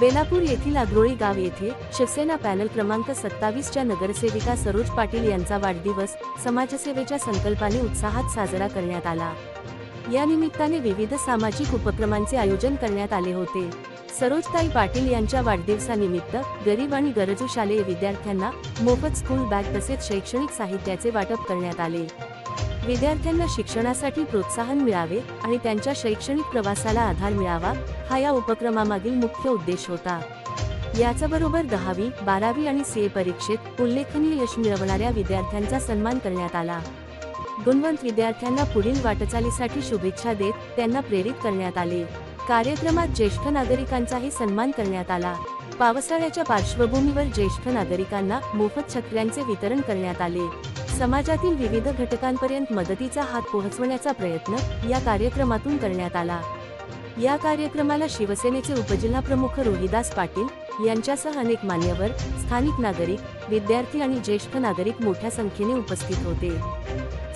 बेलापूर येथील आग्रोळी गाव येथे शिवसेना पॅनल क्रमांक 27 च्या नगरसेविका सरोज पाटील यांचा वाढदिवस समाजसेवेच्या संकल्पाने उत्साहात साजरा करण्यात आला। या निमित्ताने विविध सामाजिक उपक्रमांचे आयोजन करण्यात आले होते। सरोजताई पाटील यांच्या वाढदिवसानिमित्त गरीब आणि गरजू शालेय विद्यार्थ्यांना मोफत स्कूल बॅग तसेच शैक्षणिक साहित्याचे वाटप करण्यात आले। विद्यार्थ्यांना शिक्षणासाठी प्रोत्साहन मिळावे आणि त्यांच्या शैक्षणिक प्रवासाला आधार मिळावा, हा या उपक्रमामागील मुख्य उद्देश होता। याचबरोबर 10वी, 12वी आणि सीए परीक्षेत उल्लेखनीय यश मिळवणाऱ्या विद्यार्थ्यांचा सन्मान करण्यात आला। गुणवंत विद्यार्थ्यांना पुढील वाटचालीसाठी शुभेच्छा देत त्यांना प्रेरित करण्यात आले। कार्यक्रमात ज्येष्ठ नागरिकांचाही सन्मान करण्यात आला। पावसाळ्याच्या पार्श्वभूमीवर ज्येष्ठ नागरिकांना मोफत छत्र्यांचे वितरण करण्यात आले। समाजातील विविध घटकांपर्यंत मदतीचा हात पोहोचवण्याचा प्रयत्न या कार्यक्रमातून करण्यात आला। या कार्यक्रमाला शिवसेनेचे उपजिल्हाप्रमुख रोहिदास पाटील यांच्यासह अनेक मान्यवर, स्थानिक नागरिक, विद्यार्थी आणि ज्येष्ठ नागरिक मोठ्या संख्येने उपस्थित होते।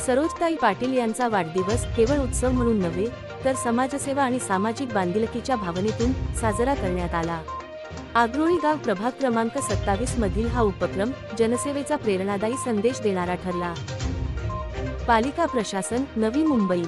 सरोजताई पाटील यांचा वाढदिवस केवळ उत्सव म्हणून नव्हे, तर समाजसेवा आणि सामाजिक बांधिलकीच्या भावनेतून साजरा करण्यात आला। आग्रोळी गाव प्रभाग क्रमांक 27 मधील हा उपक्रम जनसेवेचा प्रेरणादायी संदेश देणारा ठरला। पालिका प्रशासन, नवी मुंबई।